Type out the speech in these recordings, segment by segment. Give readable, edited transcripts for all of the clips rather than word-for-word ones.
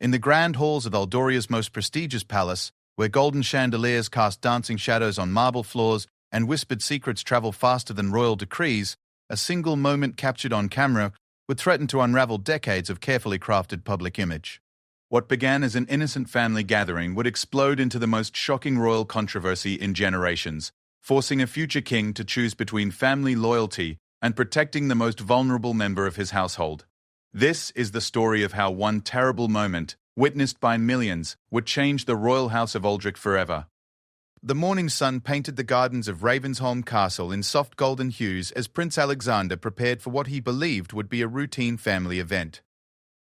In the grand halls of Eldoria's most prestigious palace, where golden chandeliers cast dancing shadows on marble floors and whispered secrets travel faster than royal decrees, a single moment captured on camera would threaten to unravel decades of carefully crafted public image. What began as an innocent family gathering would explode into the most shocking royal controversy in generations, forcing a future king to choose between family loyalty and protecting the most vulnerable member of his household. This is the story of how one terrible moment, witnessed by millions, would change the royal house of Aldrich forever. The morning sun painted the gardens of Ravensholm Castle in soft golden hues as Prince Alexander prepared for what he believed would be a routine family event.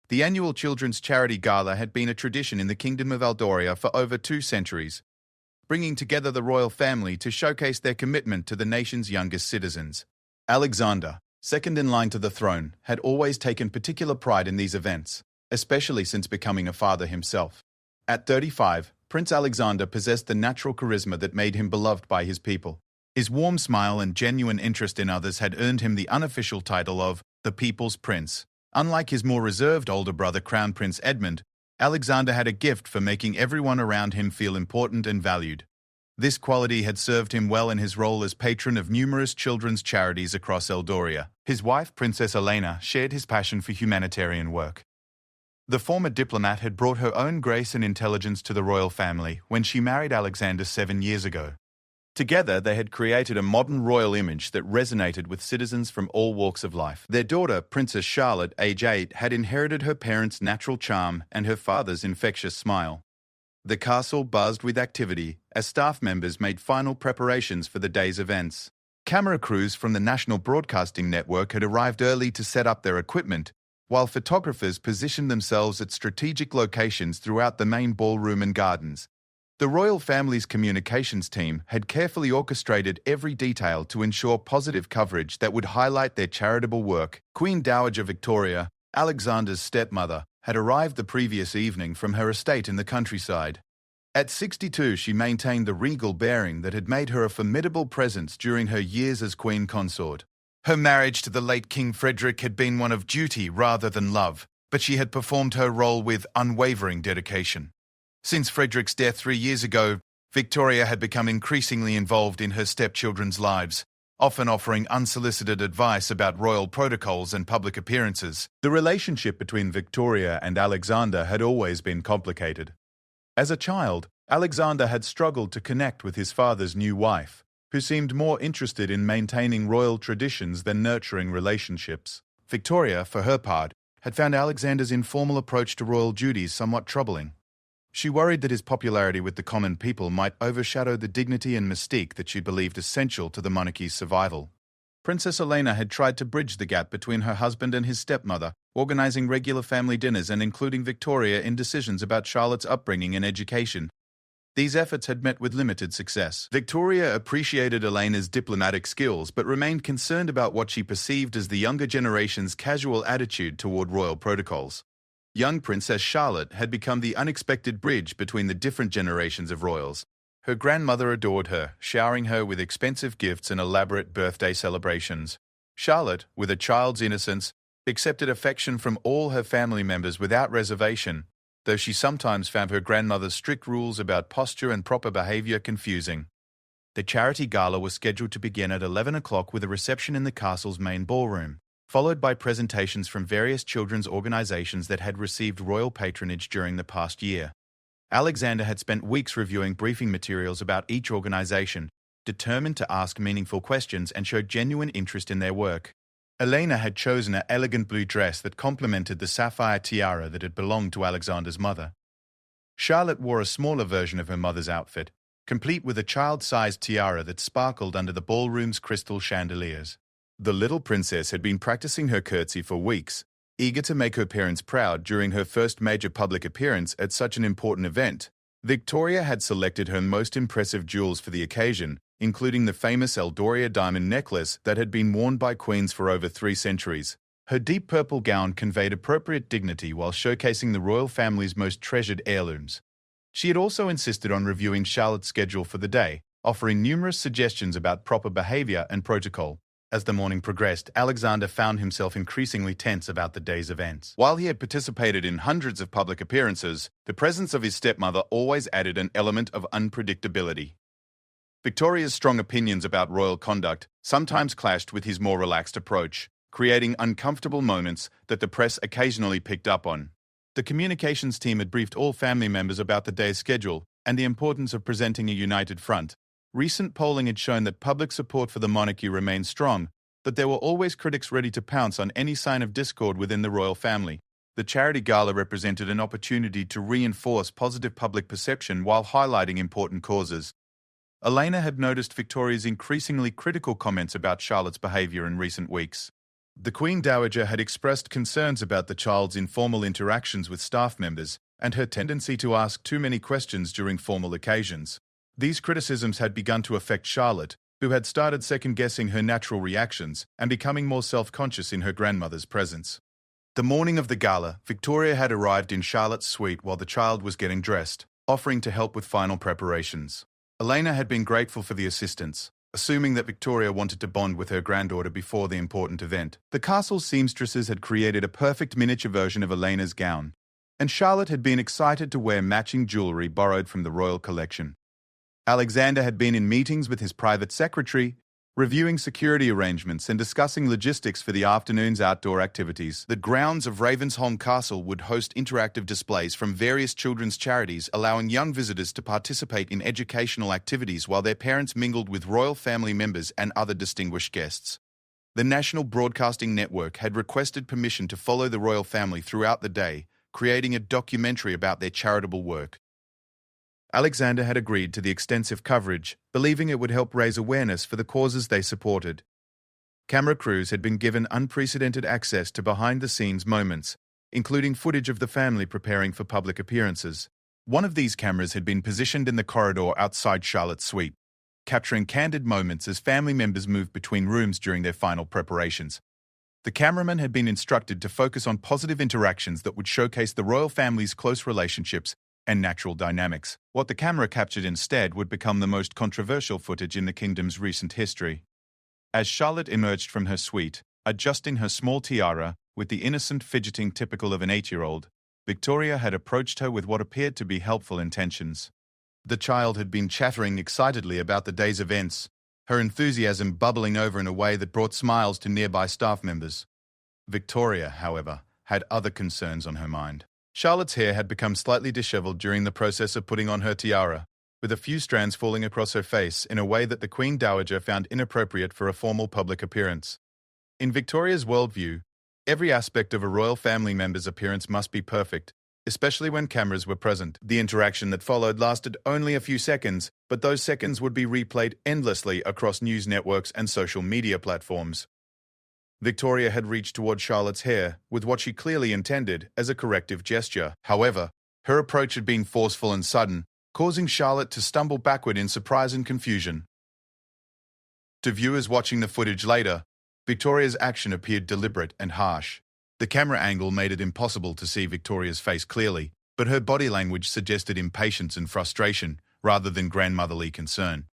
The annual Children's Charity Gala had been a tradition in the Kingdom of Eldoria for over 2 centuries, bringing together the royal family to showcase their commitment to the nation's youngest citizens. Alexander, second in line to the throne, had always taken particular pride in these events, especially since becoming a father himself. At 35, Prince Alexander possessed the natural charisma that made him beloved by his people. His warm smile and genuine interest in others had earned him the unofficial title of the People's Prince. Unlike his more reserved older brother Crown Prince Edmund, Alexander had a gift for making everyone around him feel important and valued. This quality had served him well in his role as patron of numerous children's charities across Eldoria. His wife, Princess Elena, shared his passion for humanitarian work. The former diplomat had brought her own grace and intelligence to the royal family when she married Alexander 7 years ago. Together, they had created a modern royal image that resonated with citizens from all walks of life. Their daughter, Princess Charlotte, age 8, had inherited her parents' natural charm and her father's infectious smile. The castle buzzed with activity as staff members made final preparations for the day's events. Camera crews from the National Broadcasting Network had arrived early to set up their equipment, while photographers positioned themselves at strategic locations throughout the main ballroom and gardens. The royal family's communications team had carefully orchestrated every detail to ensure positive coverage that would highlight their charitable work. Queen Dowager Victoria, Alexander's stepmother, had arrived the previous evening from her estate in the countryside. At 62, she maintained the regal bearing that had made her a formidable presence during her years as queen consort. Her marriage to the late King Frederick had been one of duty rather than love, but she had performed her role with unwavering dedication. Since Frederick's death 3 years ago, Victoria had become increasingly involved in her stepchildren's lives, often offering unsolicited advice about royal protocols and public appearances. The relationship between Victoria and Alexander had always been complicated. As a child, Alexander had struggled to connect with his father's new wife, who seemed more interested in maintaining royal traditions than nurturing relationships. Victoria, for her part, had found Alexander's informal approach to royal duties somewhat troubling. She worried that his popularity with the common people might overshadow the dignity and mystique that she believed essential to the monarchy's survival. Princess Elena had tried to bridge the gap between her husband and his stepmother, organizing regular family dinners and including Victoria in decisions about Charlotte's upbringing and education. These efforts had met with limited success. Victoria appreciated Elena's diplomatic skills but remained concerned about what she perceived as the younger generation's casual attitude toward royal protocols. Young Princess Charlotte had become the unexpected bridge between the different generations of royals. Her grandmother adored her, showering her with expensive gifts and elaborate birthday celebrations. Charlotte, with a child's innocence, accepted affection from all her family members without reservation, though she sometimes found her grandmother's strict rules about posture and proper behavior confusing. The charity gala was scheduled to begin at 11 o'clock with a reception in the castle's main ballroom, followed by presentations from various children's organizations that had received royal patronage during the past year. Alexander had spent weeks reviewing briefing materials about each organization, determined to ask meaningful questions and show genuine interest in their work. Elena had chosen an elegant blue dress that complemented the sapphire tiara that had belonged to Alexander's mother. Charlotte wore a smaller version of her mother's outfit, complete with a child-sized tiara that sparkled under the ballroom's crystal chandeliers. The little princess had been practicing her curtsy for weeks, eager to make her parents proud during her first major public appearance at such an important event. Victoria had selected her most impressive jewels for the occasion, including the famous Eldoria diamond necklace that had been worn by queens for over 3 centuries. Her deep purple gown conveyed appropriate dignity while showcasing the royal family's most treasured heirlooms. She had also insisted on reviewing Charlotte's schedule for the day, offering numerous suggestions about proper behavior and protocol. As the morning progressed, Alexander found himself increasingly tense about the day's events. While he had participated in hundreds of public appearances, the presence of his stepmother always added an element of unpredictability. Victoria's strong opinions about royal conduct sometimes clashed with his more relaxed approach, creating uncomfortable moments that the press occasionally picked up on. The communications team had briefed all family members about the day's schedule and the importance of presenting a united front. Recent polling had shown that public support for the monarchy remained strong, but there were always critics ready to pounce on any sign of discord within the royal family. The charity gala represented an opportunity to reinforce positive public perception while highlighting important causes. Elena had noticed Victoria's increasingly critical comments about Charlotte's behavior in recent weeks. The Queen Dowager had expressed concerns about the child's informal interactions with staff members and her tendency to ask too many questions during formal occasions. These criticisms had begun to affect Charlotte, who had started second-guessing her natural reactions and becoming more self-conscious in her grandmother's presence. The morning of the gala, Victoria had arrived in Charlotte's suite while the child was getting dressed, offering to help with final preparations. Elena had been grateful for the assistance, assuming that Victoria wanted to bond with her granddaughter before the important event. The castle's seamstresses had created a perfect miniature version of Elena's gown, and Charlotte had been excited to wear matching jewelry borrowed from the royal collection. Alexander had been in meetings with his private secretary, reviewing security arrangements and discussing logistics for the afternoon's outdoor activities. The grounds of Ravensholm Castle would host interactive displays from various children's charities, allowing young visitors to participate in educational activities while their parents mingled with royal family members and other distinguished guests. The National Broadcasting Network had requested permission to follow the royal family throughout the day, creating a documentary about their charitable work. Alexander had agreed to the extensive coverage, believing it would help raise awareness for the causes they supported. Camera crews had been given unprecedented access to behind-the-scenes moments, including footage of the family preparing for public appearances. One of these cameras had been positioned in the corridor outside Charlotte's suite, capturing candid moments as family members moved between rooms during their final preparations. The cameraman had been instructed to focus on positive interactions that would showcase the royal family's close relationships and natural dynamics. What the camera captured instead would become the most controversial footage in the kingdom's recent history. As Charlotte emerged from her suite, adjusting her small tiara with the innocent fidgeting typical of an 8-year-old, Victoria had approached her with what appeared to be helpful intentions. The child had been chattering excitedly about the day's events, her enthusiasm bubbling over in a way that brought smiles to nearby staff members. Victoria, however, had other concerns on her mind. Charlotte's hair had become slightly disheveled during the process of putting on her tiara, with a few strands falling across her face in a way that the Queen Dowager found inappropriate for a formal public appearance. In Victoria's worldview, every aspect of a royal family member's appearance must be perfect, especially when cameras were present. The interaction that followed lasted only a few seconds, but those seconds would be replayed endlessly across news networks and social media platforms. Victoria had reached toward Charlotte's hair with what she clearly intended as a corrective gesture. However, her approach had been forceful and sudden, causing Charlotte to stumble backward in surprise and confusion. To viewers watching the footage later, Victoria's action appeared deliberate and harsh. The camera angle made it impossible to see Victoria's face clearly, but her body language suggested impatience and frustration rather than grandmotherly concern.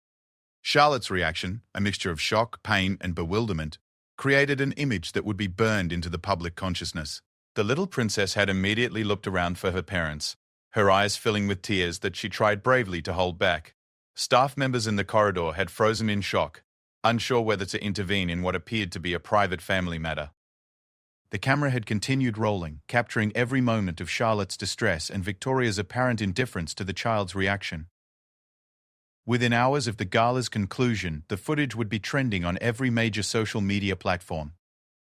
Charlotte's reaction, a mixture of shock, pain, and bewilderment, created an image that would be burned into the public consciousness. The little princess had immediately looked around for her parents, her eyes filling with tears that she tried bravely to hold back. Staff members in the corridor had frozen in shock, unsure whether to intervene in what appeared to be a private family matter. The camera had continued rolling, capturing every moment of Charlotte's distress and Victoria's apparent indifference to the child's reaction. Within hours of the gala's conclusion, the footage would be trending on every major social media platform.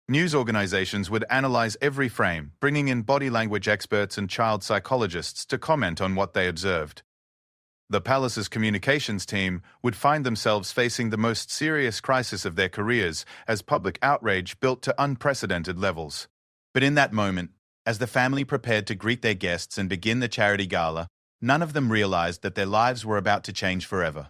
News organizations would analyze every frame, bringing in body language experts and child psychologists to comment on what they observed. The palace's communications team would find themselves facing the most serious crisis of their careers as public outrage built to unprecedented levels. But in that moment, as the family prepared to greet their guests and begin the charity gala, none of them realized that their lives were about to change forever.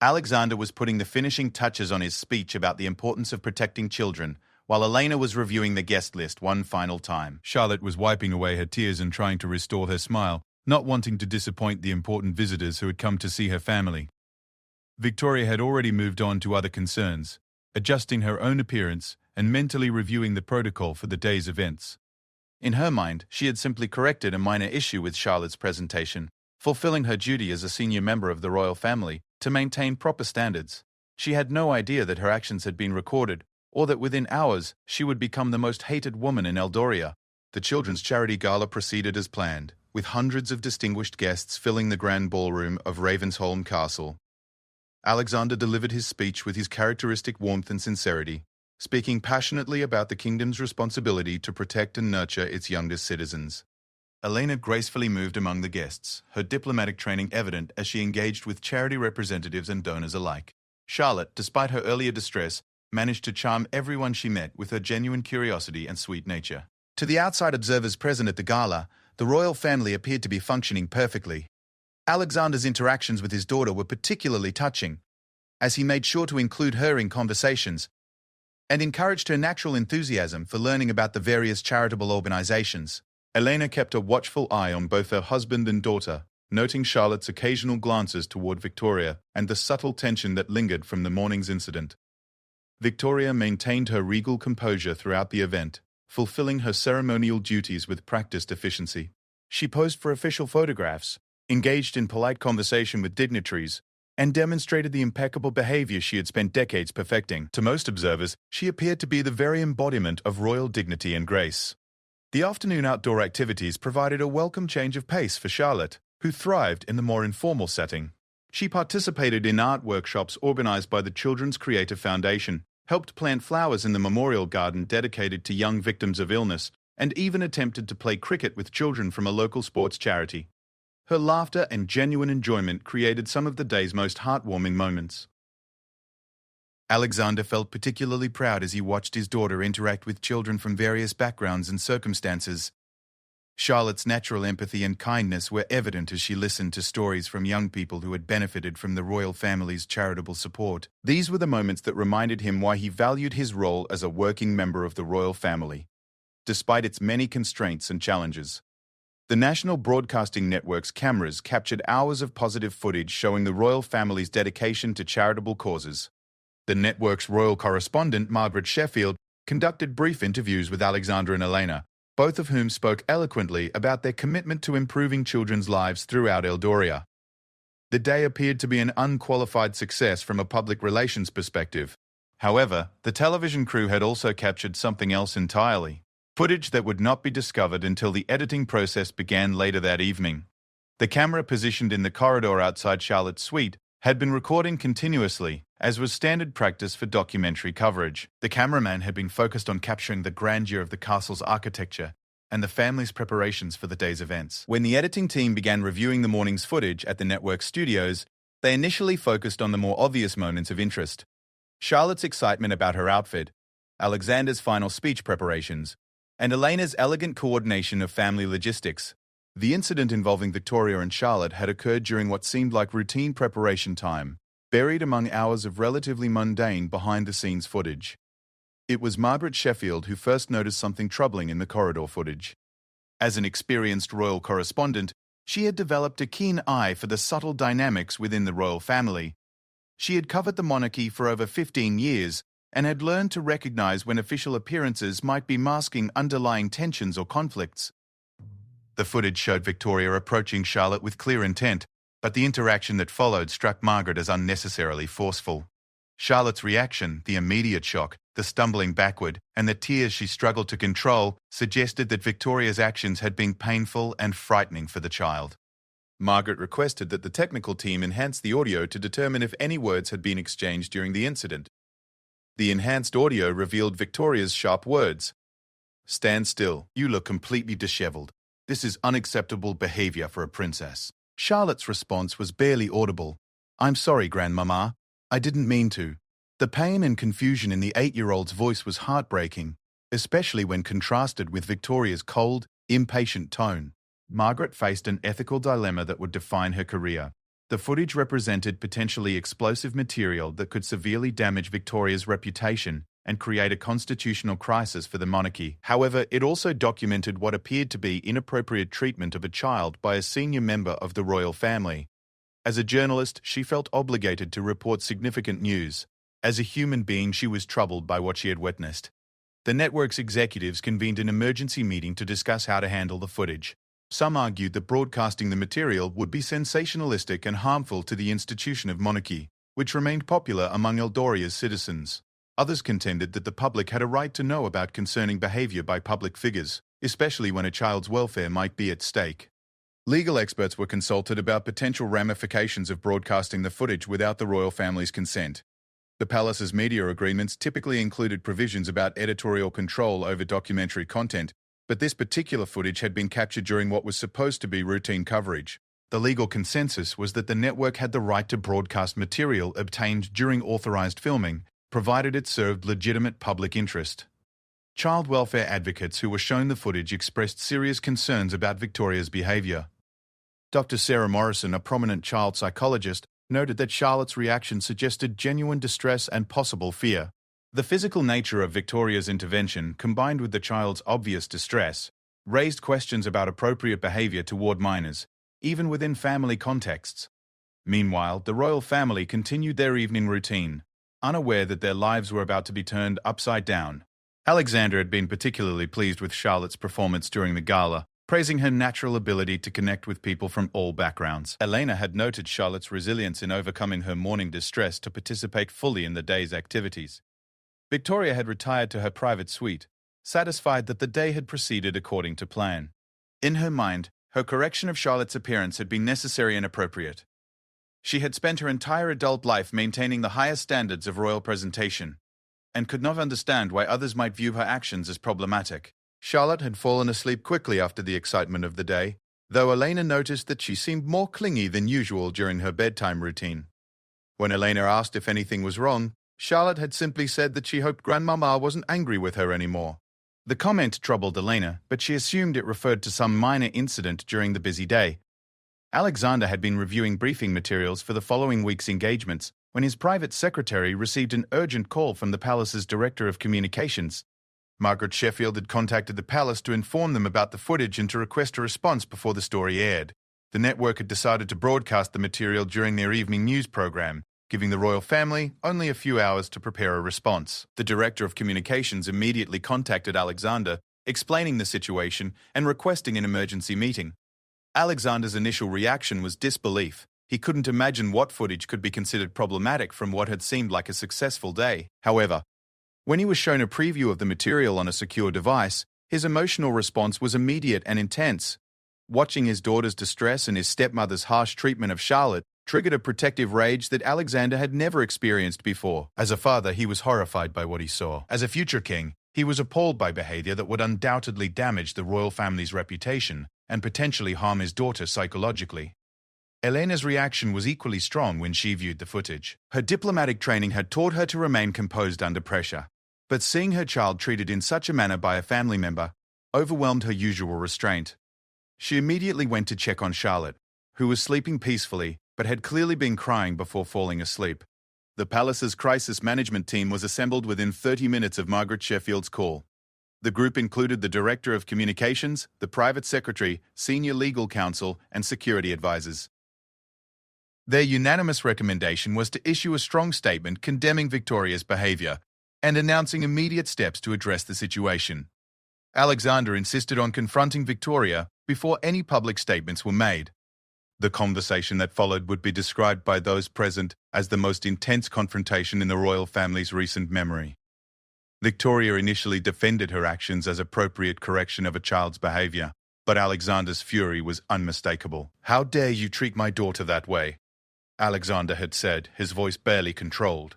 Alexander was putting the finishing touches on his speech about the importance of protecting children, while Elena was reviewing the guest list one final time. Charlotte was wiping away her tears and trying to restore her smile, not wanting to disappoint the important visitors who had come to see her family. Victoria had already moved on to other concerns, adjusting her own appearance and mentally reviewing the protocol for the day's events. In her mind, she had simply corrected a minor issue with Charlotte's presentation, fulfilling her duty as a senior member of the royal family to maintain proper standards. She had no idea that her actions had been recorded, or that within hours she would become the most hated woman in Eldoria. The children's charity gala proceeded as planned, with hundreds of distinguished guests filling the grand ballroom of Ravensholm Castle. Alexander delivered his speech with his characteristic warmth and sincerity, speaking passionately about the kingdom's responsibility to protect and nurture its youngest citizens. Elena gracefully moved among the guests, her diplomatic training evident as she engaged with charity representatives and donors alike. Charlotte, despite her earlier distress, managed to charm everyone she met with her genuine curiosity and sweet nature. To the outside observers present at the gala, the royal family appeared to be functioning perfectly. Alexander's interactions with his daughter were particularly touching, as he made sure to include her in conversations and encouraged her natural enthusiasm for learning about the various charitable organizations. Elena kept a watchful eye on both her husband and daughter, noting Charlotte's occasional glances toward Victoria and the subtle tension that lingered from the morning's incident. Victoria maintained her regal composure throughout the event, fulfilling her ceremonial duties with practiced efficiency. She posed for official photographs, engaged in polite conversation with dignitaries, and demonstrated the impeccable behavior she had spent decades perfecting. To most observers, she appeared to be the very embodiment of royal dignity and grace. The afternoon outdoor activities provided a welcome change of pace for Charlotte, who thrived in the more informal setting. She participated in art workshops organized by the Children's Creative Foundation, helped plant flowers in the memorial garden dedicated to young victims of illness, and even attempted to play cricket with children from a local sports charity. Her laughter and genuine enjoyment created some of the day's most heartwarming moments. Alexander felt particularly proud as he watched his daughter interact with children from various backgrounds and circumstances. Charlotte's natural empathy and kindness were evident as she listened to stories from young people who had benefited from the royal family's charitable support. These were the moments that reminded him why he valued his role as a working member of the royal family, despite its many constraints and challenges. The National Broadcasting Network's cameras captured hours of positive footage showing the royal family's dedication to charitable causes. The network's royal correspondent, Margaret Sheffield, conducted brief interviews with Alexander and Elena, both of whom spoke eloquently about their commitment to improving children's lives throughout Eldoria. The day appeared to be an unqualified success from a public relations perspective. However, the television crew had also captured something else entirely. Footage that would not be discovered until the editing process began later that evening. The camera positioned in the corridor outside Charlotte's suite had been recording continuously, as was standard practice for documentary coverage. The cameraman had been focused on capturing the grandeur of the castle's architecture and the family's preparations for the day's events. When the editing team began reviewing the morning's footage at the network studios, they initially focused on the more obvious moments of interest. Charlotte's excitement about her outfit, Alexander's final speech preparations, and Elena's elegant coordination of family logistics. The incident involving Victoria and Charlotte had occurred during what seemed like routine preparation time, buried among hours of relatively mundane behind-the-scenes footage. It was Margaret Sheffield who first noticed something troubling in the corridor footage. As an experienced royal correspondent, she had developed a keen eye for the subtle dynamics within the royal family. She had covered the monarchy for over 15 years, and had learned to recognize when official appearances might be masking underlying tensions or conflicts. The footage showed Victoria approaching Charlotte with clear intent, but the interaction that followed struck Margaret as unnecessarily forceful. Charlotte's reaction, the immediate shock, the stumbling backward, and the tears she struggled to control suggested that Victoria's actions had been painful and frightening for the child. Margaret requested that the technical team enhance the audio to determine if any words had been exchanged during the incident. The enhanced audio revealed Victoria's sharp words. "Stand still. You look completely disheveled. This is unacceptable behavior for a princess." Charlotte's response was barely audible. "I'm sorry, Grandmama. I didn't mean to." The pain and confusion in the 8-year-old's voice was heartbreaking, especially when contrasted with Victoria's cold, impatient tone. Margaret faced an ethical dilemma that would define her career. The footage represented potentially explosive material that could severely damage Victoria's reputation and create a constitutional crisis for the monarchy. However, it also documented what appeared to be inappropriate treatment of a child by a senior member of the royal family. As a journalist, she felt obligated to report significant news, As a human being, she was troubled by what she had witnessed. The network's executives convened an emergency meeting to discuss how to handle the footage. Some argued that broadcasting the material would be sensationalistic and harmful to the institution of monarchy, which remained popular among Eldoria's citizens. Others contended that the public had a right to know about concerning behavior by public figures, especially when a child's welfare might be at stake. Legal experts were consulted about potential ramifications of broadcasting the footage without the royal family's consent. The palace's media agreements typically included provisions about editorial control over documentary content, but this particular footage had been captured during what was supposed to be routine coverage. The legal consensus was that the network had the right to broadcast material obtained during authorized filming, provided it served legitimate public interest. Child welfare advocates who were shown the footage expressed serious concerns about Victoria's behavior. Dr. Sarah Morrison, a prominent child psychologist, noted that Charlotte's reaction suggested genuine distress and possible fear. The physical nature of Victoria's intervention, combined with the child's obvious distress, raised questions about appropriate behavior toward minors, even within family contexts. Meanwhile, the royal family continued their evening routine, unaware that their lives were about to be turned upside down. Alexander had been particularly pleased with Charlotte's performance during the gala, praising her natural ability to connect with people from all backgrounds. Elena had noted Charlotte's resilience in overcoming her morning distress to participate fully in the day's activities. Victoria had retired to her private suite, satisfied that the day had proceeded according to plan. In her mind, her correction of Charlotte's appearance had been necessary and appropriate. She had spent her entire adult life maintaining the highest standards of royal presentation, and could not understand why others might view her actions as problematic. Charlotte had fallen asleep quickly after the excitement of the day, though Elena noticed that she seemed more clingy than usual during her bedtime routine. When Elena asked if anything was wrong, Charlotte had simply said that she hoped Grandmama wasn't angry with her anymore. The comment troubled Elena, but she assumed it referred to some minor incident during the busy day. Alexander had been reviewing briefing materials for the following week's engagements when his private secretary received an urgent call from the palace's director of communications. Margaret Sheffield had contacted the palace to inform them about the footage and to request a response before the story aired. The network had decided to broadcast the material during their evening news program, giving the royal family only a few hours to prepare a response. The director of communications immediately contacted Alexander, explaining the situation and requesting an emergency meeting. Alexander's initial reaction was disbelief. He couldn't imagine what footage could be considered problematic from what had seemed like a successful day. However, when he was shown a preview of the material on a secure device, his emotional response was immediate and intense. Watching his daughter's distress and his stepmother's harsh treatment of Charlotte triggered a protective rage that Alexander had never experienced before. As a father, he was horrified by what he saw. As a future king, he was appalled by behavior that would undoubtedly damage the royal family's reputation and potentially harm his daughter psychologically. Elena's reaction was equally strong when she viewed the footage. Her diplomatic training had taught her to remain composed under pressure, but seeing her child treated in such a manner by a family member overwhelmed her usual restraint. She immediately went to check on Charlotte, who was sleeping peacefully but had clearly been crying before falling asleep. The palace's crisis management team was assembled within 30 minutes of Margaret Sheffield's call. The group included the Director of Communications, the Private Secretary, Senior Legal Counsel, and security advisors. Their unanimous recommendation was to issue a strong statement condemning Victoria's behavior and announcing immediate steps to address the situation. Alexander insisted on confronting Victoria before any public statements were made. The conversation that followed would be described by those present as the most intense confrontation in the royal family's recent memory. Victoria initially defended her actions as appropriate correction of a child's behavior, but Alexander's fury was unmistakable. "How dare you treat my daughter that way?" Alexander had said, his voice barely controlled.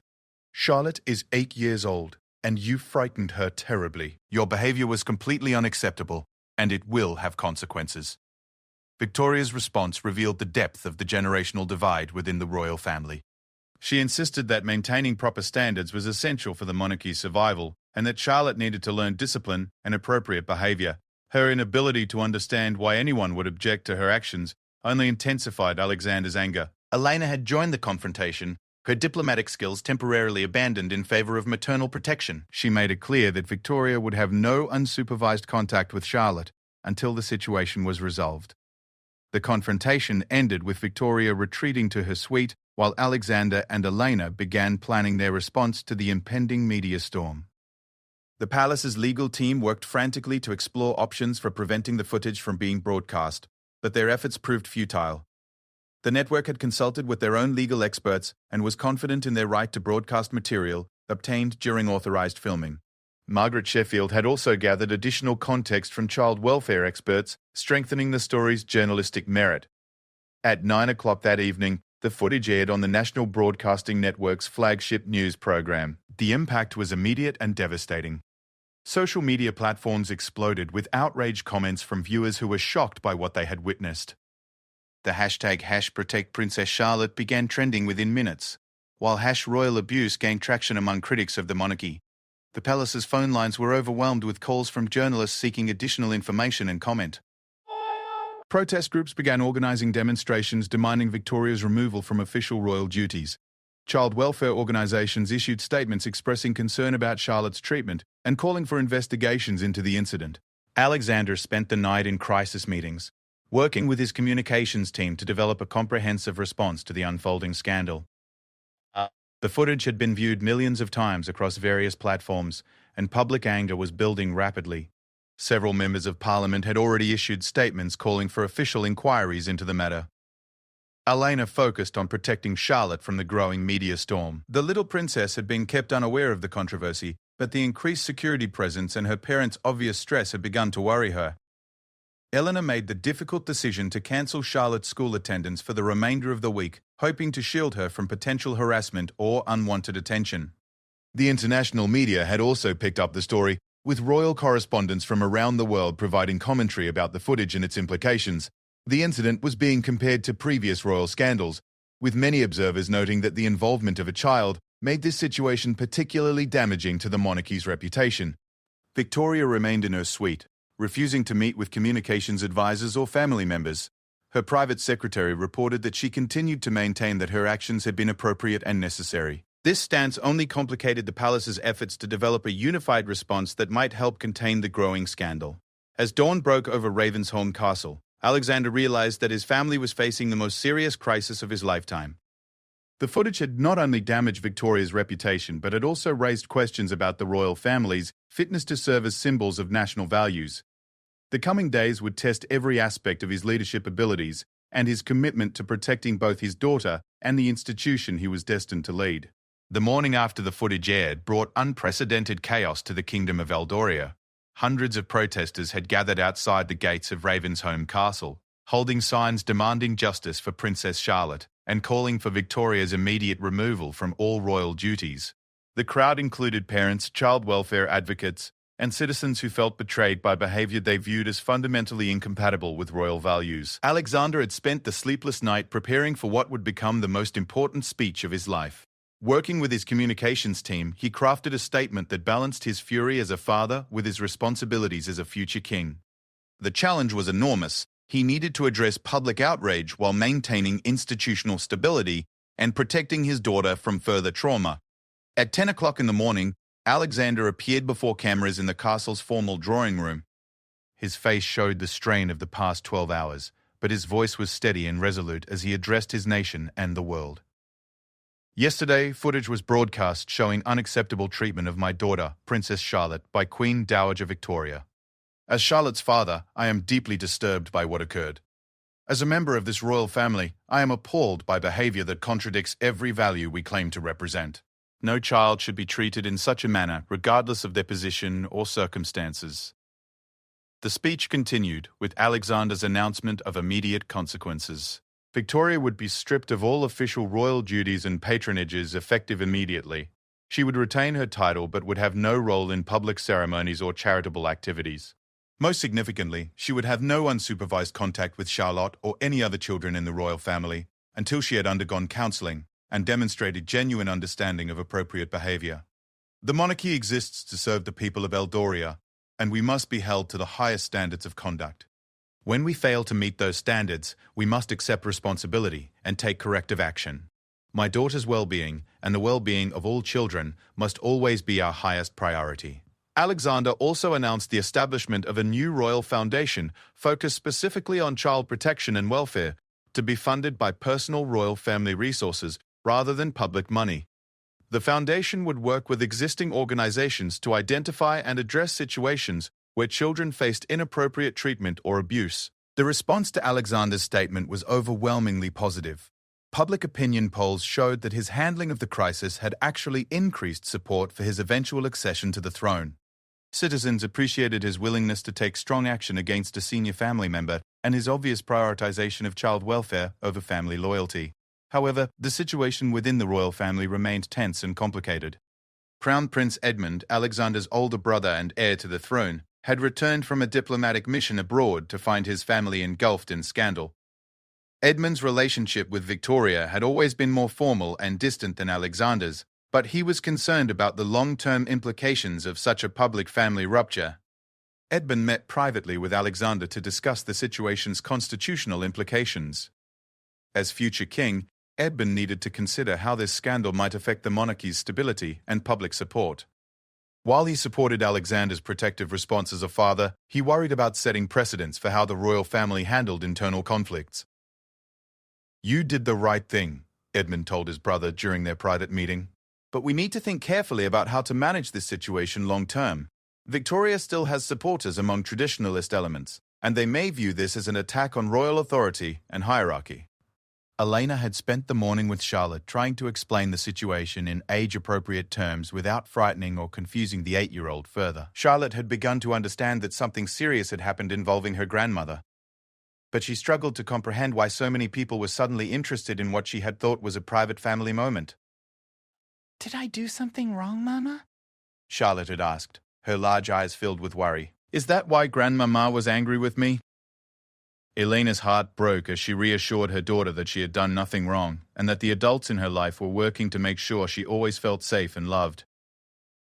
"Charlotte is 8 years old, and you frightened her terribly. Your behavior was completely unacceptable, and it will have consequences." Victoria's response revealed the depth of the generational divide within the royal family. She insisted that maintaining proper standards was essential for the monarchy's survival, and that Charlotte needed to learn discipline and appropriate behavior. Her inability to understand why anyone would object to her actions only intensified Alexander's anger. Elena had joined the confrontation, her diplomatic skills temporarily abandoned in favor of maternal protection. She made it clear that Victoria would have no unsupervised contact with Charlotte until the situation was resolved. The confrontation ended with Victoria retreating to her suite, while Alexander and Elena began planning their response to the impending media storm. The palace's legal team worked frantically to explore options for preventing the footage from being broadcast, but their efforts proved futile. The network had consulted with their own legal experts and was confident in their right to broadcast material obtained during authorized filming. Margaret Sheffield had also gathered additional context from child welfare experts, strengthening the story's journalistic merit. At 9 o'clock that evening, the footage aired on the National Broadcasting Network's flagship news program. The impact was immediate and devastating. Social media platforms exploded with outraged comments from viewers who were shocked by what they had witnessed. The hashtag #ProtectPrincess began trending within minutes, while #RoyalAbuse gained traction among critics of the monarchy. The palace's phone lines were overwhelmed with calls from journalists seeking additional information and comment. Protest groups began organizing demonstrations demanding Victoria's removal from official royal duties. Child welfare organizations issued statements expressing concern about Charlotte's treatment and calling for investigations into the incident. Alexander spent the night in crisis meetings, working with his communications team to develop a comprehensive response to the unfolding scandal. The footage had been viewed millions of times across various platforms, and public anger was building rapidly. Several members of Parliament had already issued statements calling for official inquiries into the matter. Elena focused on protecting Charlotte from the growing media storm. The little princess had been kept unaware of the controversy, but the increased security presence and her parents' obvious stress had begun to worry her. Eleanor made the difficult decision to cancel Charlotte's school attendance for the remainder of the week, hoping to shield her from potential harassment or unwanted attention. The international media had also picked up the story, with royal correspondents from around the world providing commentary about the footage and its implications. The incident was being compared to previous royal scandals, with many observers noting that the involvement of a child made this situation particularly damaging to the monarchy's reputation. Victoria remained in her suite, refusing to meet with communications advisors or family members. Her private secretary reported that she continued to maintain that her actions had been appropriate and necessary. This stance only complicated the palace's efforts to develop a unified response that might help contain the growing scandal. As dawn broke over Ravensholm Castle, Alexander realized that his family was facing the most serious crisis of his lifetime. The footage had not only damaged Victoria's reputation, but had also raised questions about the royal family's fitness to serve as symbols of national values. The coming days would test every aspect of his leadership abilities and his commitment to protecting both his daughter and the institution he was destined to lead. The morning after the footage aired brought unprecedented chaos to the Kingdom of Eldoria. Hundreds of protesters had gathered outside the gates of Ravensholm Castle, holding signs demanding justice for Princess Charlotte and calling for Victoria's immediate removal from all royal duties. The crowd included parents, child welfare advocates, and citizens who felt betrayed by behavior they viewed as fundamentally incompatible with royal values. Alexander had spent the sleepless night preparing for what would become the most important speech of his life. Working with his communications team, he crafted a statement that balanced his fury as a father with his responsibilities as a future king. The challenge was enormous. He needed to address public outrage while maintaining institutional stability and protecting his daughter from further trauma. At 10 o'clock in the morning, Alexander appeared before cameras in the castle's formal drawing room. His face showed the strain of the past 12 hours, but his voice was steady and resolute as he addressed his nation and the world. Yesterday, footage was broadcast showing unacceptable treatment of my daughter, Princess Charlotte, by Queen Dowager Victoria. As Charlotte's father, I am deeply disturbed by what occurred. As a member of this royal family, I am appalled by behavior that contradicts every value we claim to represent. No child should be treated in such a manner, regardless of their position or circumstances. The speech continued, with Alexander's announcement of immediate consequences. Victoria would be stripped of all official royal duties and patronages effective immediately. She would retain her title but would have no role in public ceremonies or charitable activities. Most significantly, she would have no unsupervised contact with Charlotte or any other children in the royal family until she had undergone counseling and demonstrated genuine understanding of appropriate behavior. The monarchy exists to serve the people of Eldoria, and we must be held to the highest standards of conduct. When we fail to meet those standards, we must accept responsibility and take corrective action. My daughter's well-being and the well-being of all children must always be our highest priority. Alexander also announced the establishment of a new royal foundation focused specifically on child protection and welfare, to be funded by personal royal family resources rather than public money. The foundation would work with existing organizations to identify and address situations where children faced inappropriate treatment or abuse. The response to Alexander's statement was overwhelmingly positive. Public opinion polls showed that his handling of the crisis had actually increased support for his eventual accession to the throne. Citizens appreciated his willingness to take strong action against a senior family member and his obvious prioritization of child welfare over family loyalty. However, the situation within the royal family remained tense and complicated. Crown Prince Edmund, Alexander's older brother and heir to the throne, had returned from a diplomatic mission abroad to find his family engulfed in scandal. Edmund's relationship with Victoria had always been more formal and distant than Alexander's, but he was concerned about the long-term implications of such a public family rupture. Edmund met privately with Alexander to discuss the situation's constitutional implications. As future king, Edmund needed to consider how this scandal might affect the monarchy's stability and public support. While he supported Alexander's protective response as a father, he worried about setting precedents for how the royal family handled internal conflicts. "You did the right thing," Edmund told his brother during their private meeting. "But we need to think carefully about how to manage this situation long-term. Victoria still has supporters among traditionalist elements, and they may view this as an attack on royal authority and hierarchy." Elena had spent the morning with Charlotte trying to explain the situation in age-appropriate terms without frightening or confusing the 8-year-old further. Charlotte had begun to understand that something serious had happened involving her grandmother, but she struggled to comprehend why so many people were suddenly interested in what she had thought was a private family moment. "Did I do something wrong, Mama?" Charlotte had asked, her large eyes filled with worry. "Is that why Grandmama was angry with me?" Elena's heart broke as she reassured her daughter that she had done nothing wrong and that the adults in her life were working to make sure she always felt safe and loved.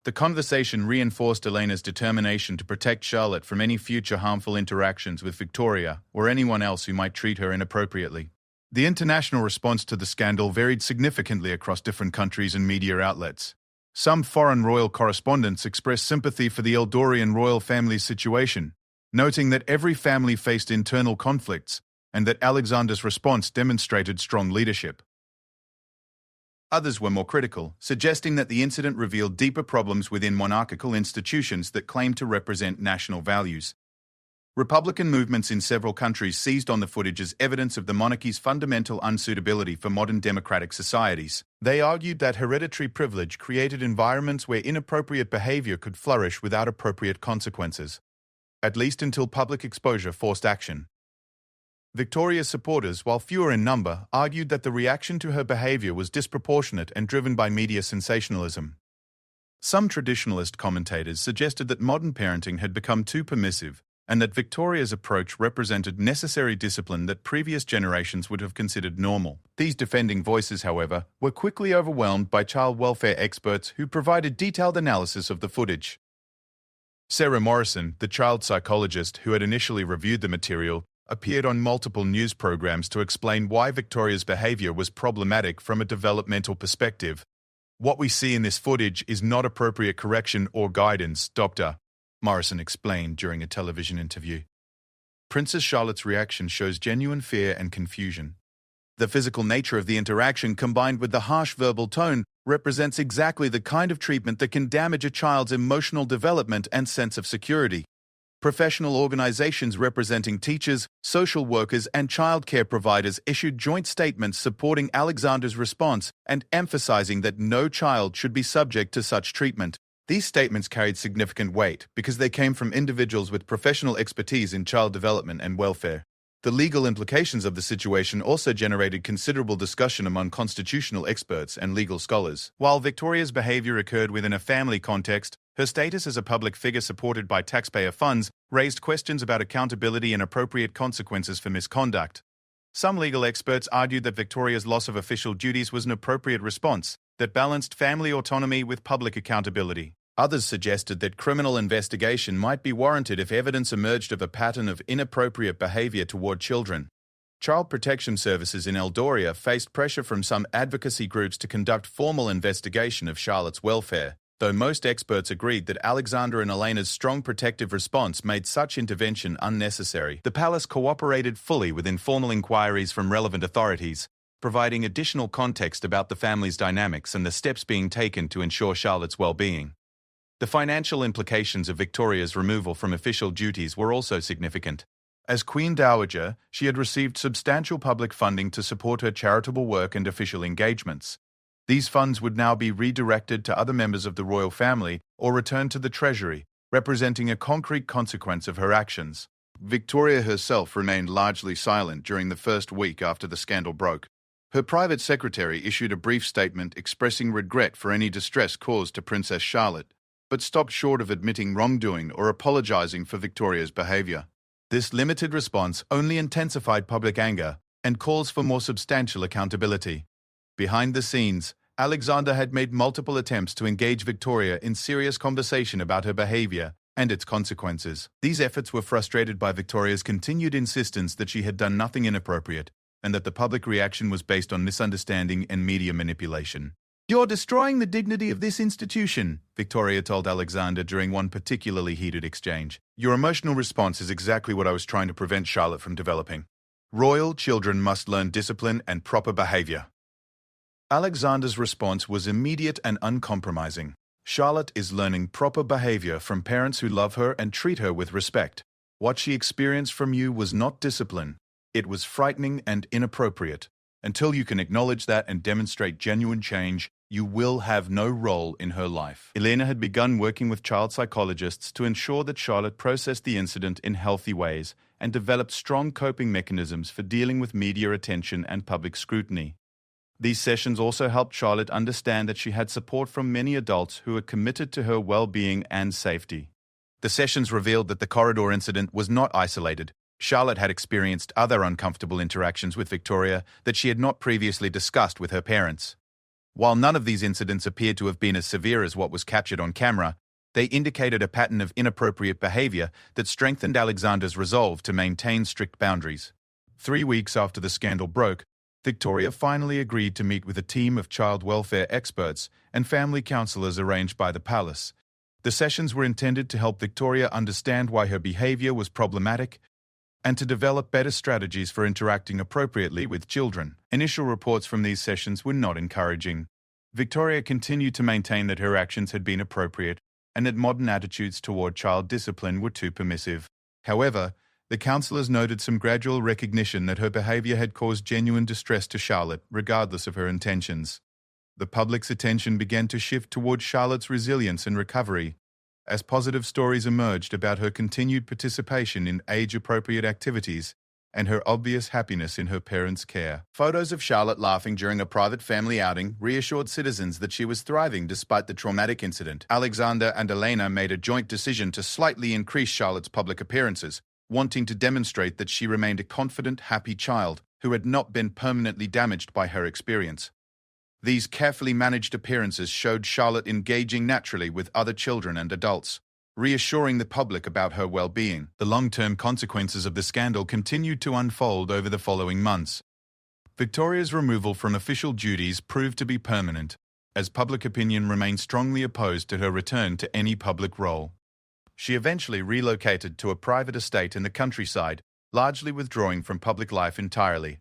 The conversation reinforced Elena's determination to protect Charlotte from any future harmful interactions with Victoria or anyone else who might treat her inappropriately. The international response to the scandal varied significantly across different countries and media outlets. Some foreign royal correspondents expressed sympathy for the Eldorian royal family's situation, noting that every family faced internal conflicts and that Alexander's response demonstrated strong leadership. Others were more critical, suggesting that the incident revealed deeper problems within monarchical institutions that claimed to represent national values. Republican movements in several countries seized on the footage as evidence of the monarchy's fundamental unsuitability for modern democratic societies. They argued that hereditary privilege created environments where inappropriate behavior could flourish without appropriate consequences, at least until public exposure forced action. Victoria's supporters, while fewer in number, argued that the reaction to her behavior was disproportionate and driven by media sensationalism. Some traditionalist commentators suggested that modern parenting had become too permissive and that Victoria's approach represented necessary discipline that previous generations would have considered normal. These defending voices, however, were quickly overwhelmed by child welfare experts who provided detailed analysis of the footage. Sarah Morrison, the child psychologist who had initially reviewed the material, appeared on multiple news programs to explain why Victoria's behavior was problematic from a developmental perspective. "What we see in this footage is not appropriate correction or guidance, Dr. Morrison explained during a television interview. Princess Charlotte's reaction shows genuine fear and confusion. The physical nature of the interaction combined with the harsh verbal tone represents exactly the kind of treatment that can damage a child's emotional development and sense of security. Professional organizations representing teachers, social workers, and childcare providers issued joint statements supporting Alexander's response and emphasizing that no child should be subject to such treatment. These statements carried significant weight because they came from individuals with professional expertise in child development and welfare. The legal implications of the situation also generated considerable discussion among constitutional experts and legal scholars. While Victoria's behavior occurred within a family context, her status as a public figure supported by taxpayer funds raised questions about accountability and appropriate consequences for misconduct. Some legal experts argued that Victoria's loss of official duties was an appropriate response that balanced family autonomy with public accountability. Others suggested that criminal investigation might be warranted if evidence emerged of a pattern of inappropriate behavior toward children. Child protection services in Eldoria faced pressure from some advocacy groups to conduct formal investigation of Charlotte's welfare, Though most experts agreed that Alexander and Elena's strong protective response made such intervention unnecessary, the palace cooperated fully with informal inquiries from relevant authorities, providing additional context about the family's dynamics and the steps being taken to ensure Charlotte's well-being. The financial implications of Victoria's removal from official duties were also significant. As Queen Dowager, she had received substantial public funding to support her charitable work and official engagements. These funds would now be redirected to other members of the royal family or returned to the treasury, representing a concrete consequence of her actions. Victoria herself remained largely silent during the first week after the scandal broke. Her private secretary issued a brief statement expressing regret for any distress caused to Princess Charlotte, but stopped short of admitting wrongdoing or apologizing for Victoria's behavior. This limited response only intensified public anger and calls for more substantial accountability. Behind the scenes, Alexander had made multiple attempts to engage Victoria in serious conversation about her behavior and its consequences. These efforts were frustrated by Victoria's continued insistence that she had done nothing inappropriate and that the public reaction was based on misunderstanding and media manipulation. "You're destroying the dignity of this institution," Victoria told Alexander during one particularly heated exchange. "Your emotional response is exactly what I was trying to prevent Charlotte from developing. Royal children must learn discipline and proper behavior." Alexander's response was immediate and uncompromising. "Charlotte is learning proper behavior from parents who love her and treat her with respect. What she experienced from you was not discipline. It was frightening and inappropriate. Until you can acknowledge that and demonstrate genuine change, you will have no role in her life." Elena had begun working with child psychologists to ensure that Charlotte processed the incident in healthy ways and developed strong coping mechanisms for dealing with media attention and public scrutiny. These sessions also helped Charlotte understand that she had support from many adults who were committed to her well-being and safety. The sessions revealed that the corridor incident was not isolated. Charlotte had experienced other uncomfortable interactions with Victoria that she had not previously discussed with her parents. While none of these incidents appeared to have been as severe as what was captured on camera, they indicated a pattern of inappropriate behavior that strengthened Alexander's resolve to maintain strict boundaries. 3 weeks after the scandal broke, Victoria finally agreed to meet with a team of child welfare experts and family counselors arranged by the palace. The sessions were intended to help Victoria understand why her behavior was problematic and to develop better strategies for interacting appropriately with children. Initial reports from these sessions were not encouraging. Victoria continued to maintain that her actions had been appropriate and that modern attitudes toward child discipline were too permissive. However, the counselors noted some gradual recognition that her behavior had caused genuine distress to Charlotte, regardless of her intentions. The public's attention began to shift toward Charlotte's resilience and recovery, as positive stories emerged about her continued participation in age-appropriate activities and her obvious happiness in her parents' care. Photos of Charlotte laughing during a private family outing reassured citizens that she was thriving despite the traumatic incident. Alexander and Elena made a joint decision to slightly increase Charlotte's public appearances, wanting to demonstrate that she remained a confident, happy child who had not been permanently damaged by her experience. These carefully managed appearances showed Charlotte engaging naturally with other children and adults, reassuring the public about her well-being. The long-term consequences of the scandal continued to unfold over the following months. Victoria's removal from official duties proved to be permanent, as public opinion remained strongly opposed to her return to any public role. She eventually relocated to a private estate in the countryside, largely withdrawing from public life entirely.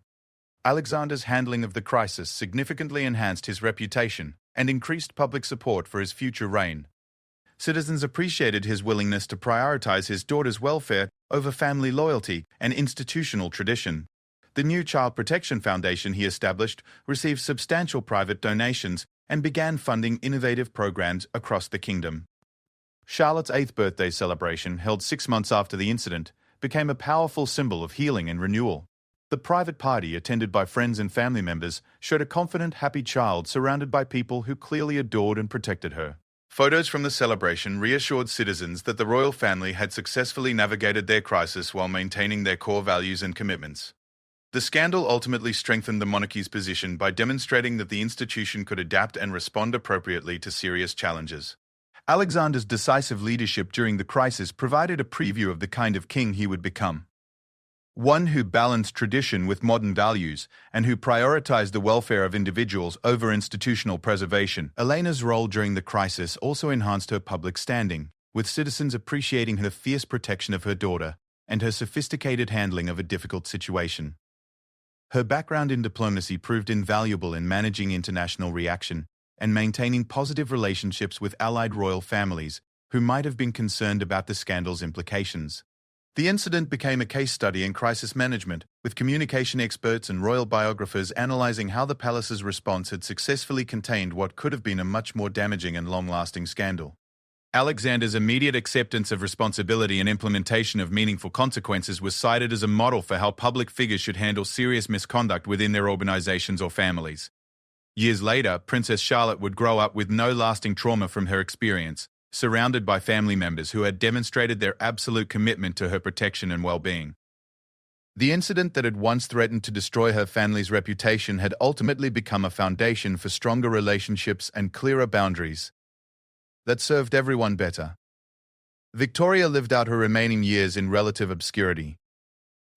Alexander's handling of the crisis significantly enhanced his reputation and increased public support for his future reign. Citizens appreciated his willingness to prioritize his daughter's welfare over family loyalty and institutional tradition. The new Child Protection Foundation he established received substantial private donations and began funding innovative programs across the kingdom. Charlotte's 8th birthday celebration, held 6 months after the incident, became a powerful symbol of healing and renewal. The private party, attended by friends and family members, showed a confident, happy child surrounded by people who clearly adored and protected her. Photos from the celebration reassured citizens that the royal family had successfully navigated their crisis while maintaining their core values and commitments. The scandal ultimately strengthened the monarchy's position by demonstrating that the institution could adapt and respond appropriately to serious challenges. Alexander's decisive leadership during the crisis provided a preview of the kind of king he would become. one who balanced tradition with modern values and who prioritized the welfare of individuals over institutional preservation. Elena's role during the crisis also enhanced her public standing, with citizens appreciating her fierce protection of her daughter and her sophisticated handling of a difficult situation. Her background in diplomacy proved invaluable in managing international reaction and maintaining positive relationships with allied royal families who might have been concerned about the scandal's implications. The incident became a case study in crisis management, with communication experts and royal biographers analyzing how the palace's response had successfully contained what could have been a much more damaging and long-lasting scandal. Alexander's immediate acceptance of responsibility and implementation of meaningful consequences was cited as a model for how public figures should handle serious misconduct within their organizations or families. Years later, Princess Charlotte would grow up with no lasting trauma from her experience, surrounded by family members who had demonstrated their absolute commitment to her protection and well-being. The incident that had once threatened to destroy her family's reputation had ultimately become a foundation for stronger relationships and clearer boundaries that served everyone better. Victoria lived out her remaining years in relative obscurity,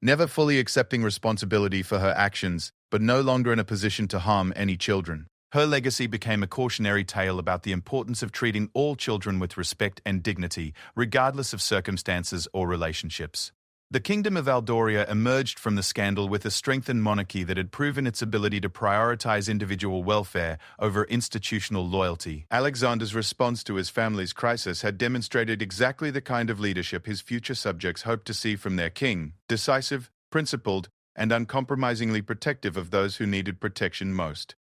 never fully accepting responsibility for her actions, but no longer in a position to harm any children. Her legacy became a cautionary tale about the importance of treating all children with respect and dignity, regardless of circumstances or relationships. The Kingdom of Aldoria emerged from the scandal with a strengthened monarchy that had proven its ability to prioritize individual welfare over institutional loyalty. Alexander's response to his family's crisis had demonstrated exactly the kind of leadership his future subjects hoped to see from their king: decisive, principled, and uncompromisingly protective of those who needed protection most.